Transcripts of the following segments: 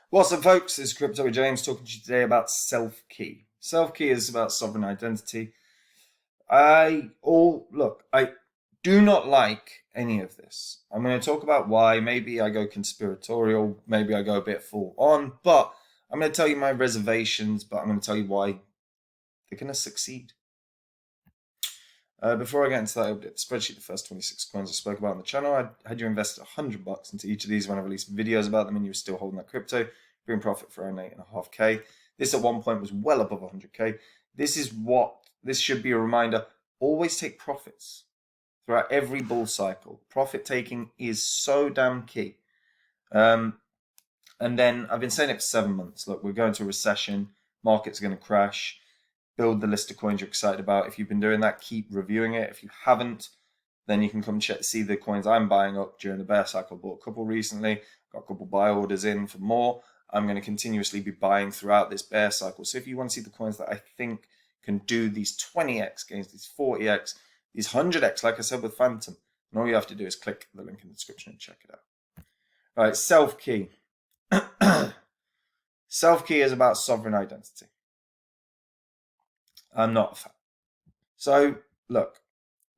What's up, folks? This is Crypto with James talking to you today about Selfkey. Selfkey is about sovereign identity. I do not like any of this. I'm going to talk about why. Maybe I go conspiratorial, maybe I go a bit full on, but I'm going to tell you my reservations, but I'm going to tell you why they're going to succeed. Before I get into that, I update the spreadsheet. The first 26 coins I spoke about on the channel, I had you invest $100 into each of these when I released videos about them, and you were still holding that crypto. Green profit for around 8.5k. This at one point was well above 100k. This should be a reminder. Always take profits throughout every bull cycle. Profit taking is so damn key. And then I've been saying it for 7 months. Look, we're going to a recession. Markets are going to crash. Build the list of coins you're excited about. If you've been doing that, keep reviewing it. If you haven't, then you can come see the coins I'm buying up during the bear cycle. Bought a couple recently. Got a couple buy orders in for more. I'm going to continuously be buying throughout this bear cycle. So if you want to see the coins that I think can do these 20x gains, these 40x, these 100x, like I said with Phantom, and all you have to do is click the link in the description and check it out. All right, Selfkey. Selfkey is about sovereign identity. I'm not a fan. So look,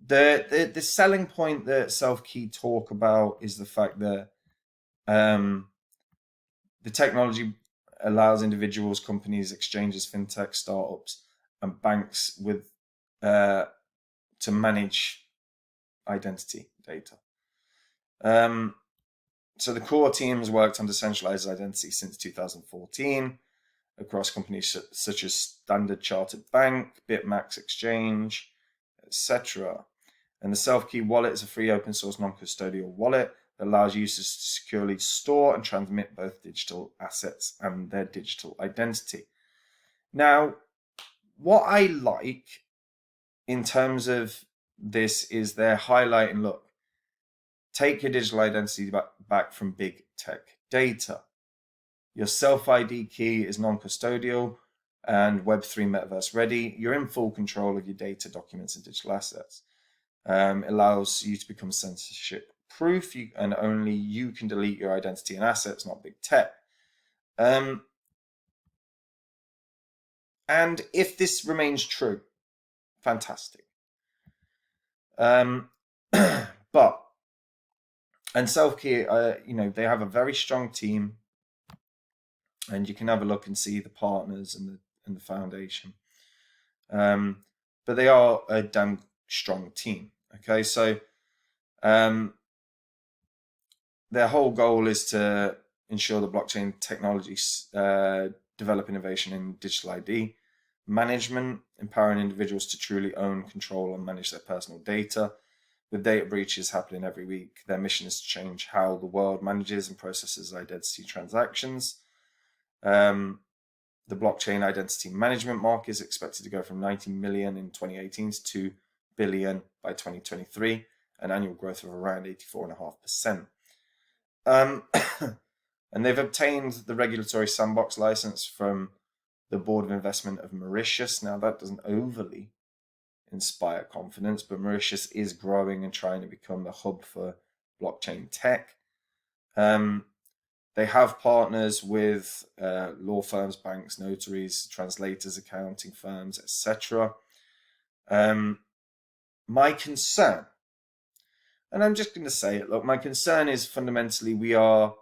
the selling point that Selfkey talk about is the fact that the technology allows individuals, companies, exchanges, fintech, startups, and banks to manage identity data. So the core team has worked on decentralized identity since 2014 across companies such as Standard Chartered Bank, Bitmax Exchange, etc. And the Selfkey wallet is a free open source non-custodial wallet that allows users to securely store and transmit both digital assets and their digital identity. Now, what I like in terms of this is they're highlighting, look, take your digital identity back from big tech data. Your self-ID key is non-custodial and Web3 metaverse ready. You're in full control of your data, documents, and digital assets. It allows you to become censorship proof, and only you can delete your identity and assets, not big tech. And if this remains true, fantastic. But Selfkey, they have a very strong team, and you can have a look and see the partners and the foundation. But they are a damn strong team. Okay, so their whole goal is to ensure the blockchain technologies develop innovation in digital ID management, empowering individuals to truly own, control, and manage their personal data. With data breaches happening every week, their mission is to change how the world manages and processes identity transactions. The blockchain identity management market is expected to go from 90 million in 2018 to 2 billion by 2023, an annual growth of around 84.5%. And they've obtained the regulatory sandbox license from the Board of Investment of Mauritius. Now, that doesn't overly inspire confidence, but Mauritius is growing and trying to become the hub for blockchain tech. They have partners with law firms, banks, notaries, translators, accounting firms, etc. My concern, and I'm just going to say it, look, my concern is fundamentally the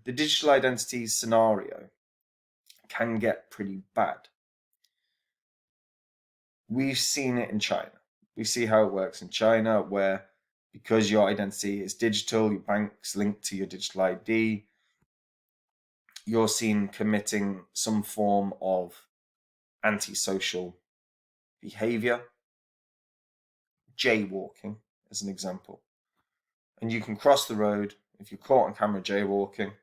digital identity scenario can get pretty bad. We've seen it in China. We see how it works in China, where because your identity is digital, your bank's linked to your digital ID, you're seen committing some form of antisocial behavior, jaywalking as an example. And you can cross the road. If you're caught on camera jaywalking,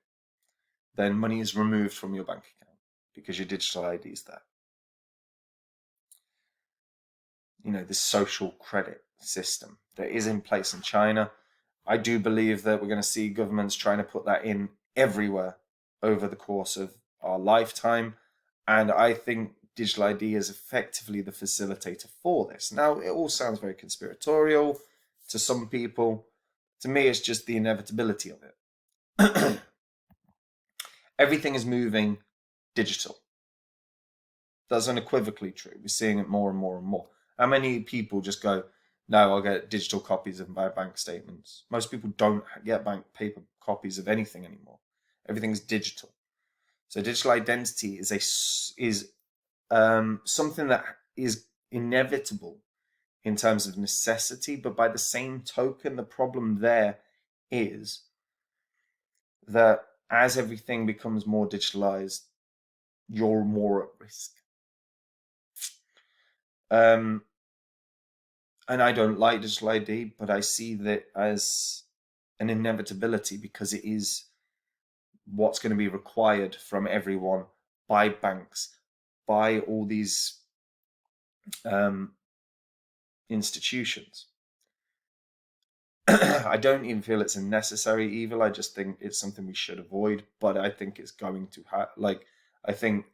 then money is removed from your bank account because your digital ID is there. This social credit system that is in place in China. I do believe that we're going to see governments trying to put that in everywhere over the course of our lifetime. And I think digital ID is effectively the facilitator for this. Now, it all sounds very conspiratorial to some people. To me, it's just the inevitability of it. everything is moving digital. That's unequivocally true. We're seeing it more and more and more. How many people just go, no, I'll get digital copies of my bank statements? Most people don't get bank paper copies of anything anymore. Everything's digital. So digital identity is something that is inevitable in terms of necessity, but by the same token, the problem there is that as everything becomes more digitalized, you're more at risk. And I don't like digital ID, but I see that as an inevitability because it is what's going to be required from everyone, by banks, by all these institutions. I don't even feel it's a necessary evil. I just think it's something we should avoid, but I think it's going to I think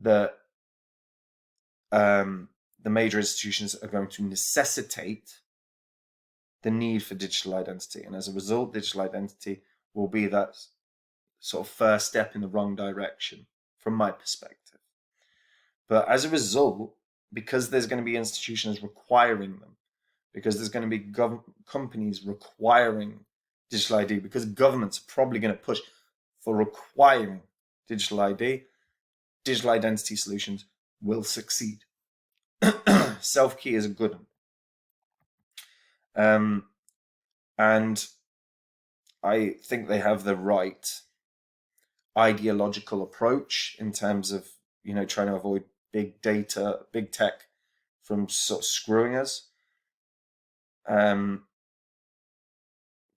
that the major institutions are going to necessitate the need for digital identity. And as a result, digital identity will be that sort of first step in the wrong direction from my perspective. But as a result, because there's going to be institutions requiring them, because there's going to be companies requiring digital ID, because governments are probably going to push for requiring digital ID, digital identity solutions will succeed. Selfkey is a good one. And I think they have the right ideological approach in terms of, trying to avoid big data, big tech from sort of screwing us. But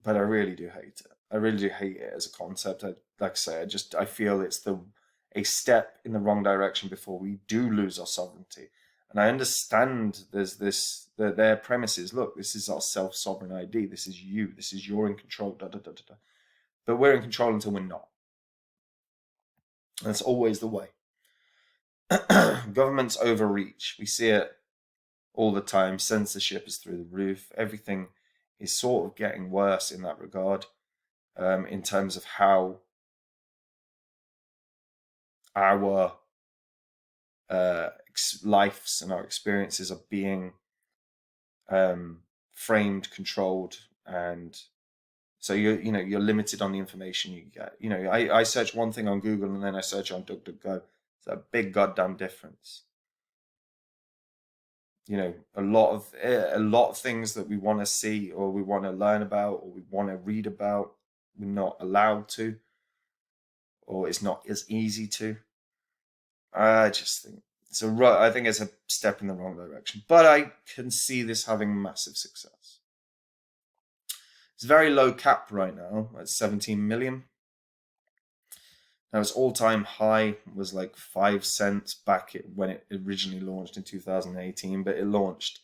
I really do hate it. I really do hate it as a concept. Like I say, I feel it's a step in the wrong direction before we do lose our sovereignty. And I understand there's their premise is, look, this is our self-sovereign ID. This is you. This is you're in control. But we're in control until we're not. And that's always the way. Governments overreach. We see it all the time. Censorship is through the roof. Everything is sort of getting worse in that regard, in terms of how our lives and our experiences are being framed, controlled, and so you're limited on the information you get. I search one thing on Google and then I search on DuckDuckGo. It's a big goddamn difference. A lot of things that we want to see or we want to learn about or we want to read about, we're not allowed to, or it's not as easy to. I just think I think it's a step in the wrong direction, but I can see this having massive success. It's very low cap right now at 17 million. Now its all-time high was like 5 cents back when it originally launched in 2018, but it launched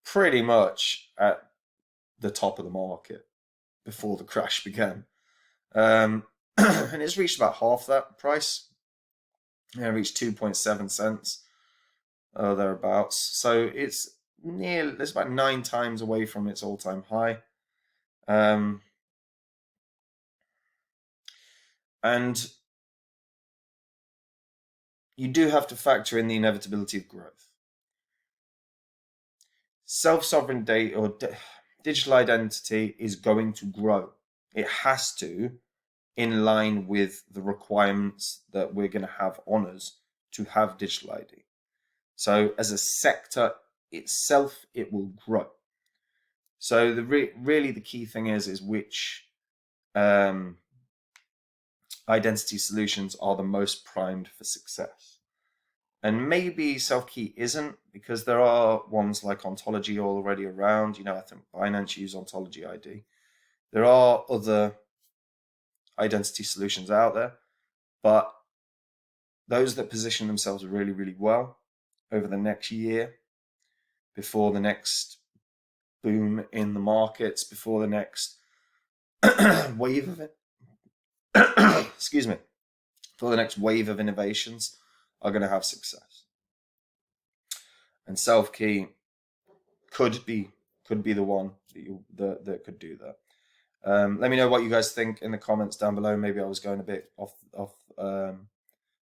pretty much at the top of the market before the crash began. And it's reached about half that price. It reached 2.7 cents or thereabouts. So it's about 9 times away from its all-time high. And you do have to factor in the inevitability of growth. Self-sovereign data or digital identity is going to grow. It has to, in line with the requirements that we're going to have on us to have digital ID. So as a sector itself, it will grow. So really the key thing is which identity solutions are the most primed for success. And maybe Selfkey isn't, because there are ones like Ontology already around. I think Binance use Ontology ID. There are other identity solutions out there, but those that position themselves really, really well over the next year, before the next boom in the markets, before the next wave of it, excuse me, before the next wave of innovations, are going to have success. And Selfkey could be the one that could do that. Let me know what you guys think in the comments down below. Maybe I was going a bit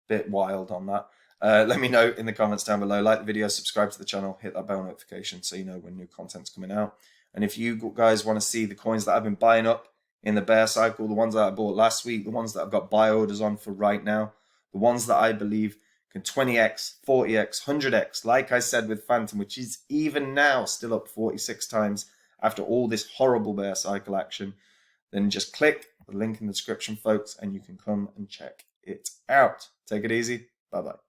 bit wild on that. Let me know in the comments down below. Like the video, subscribe to the channel, hit that bell notification so you know when new content's coming out. And if you guys want to see the coins that I've been buying up in the bear cycle, the ones that I bought last week, the ones that I've got buy orders on for right now, the ones that I believe can 20x, 40x, 100x, like I said with Phantom, which is even now still up 46 times after all this horrible bear cycle action, then just click the link in the description, folks, and you can come and check it out. Take it easy. Bye-bye.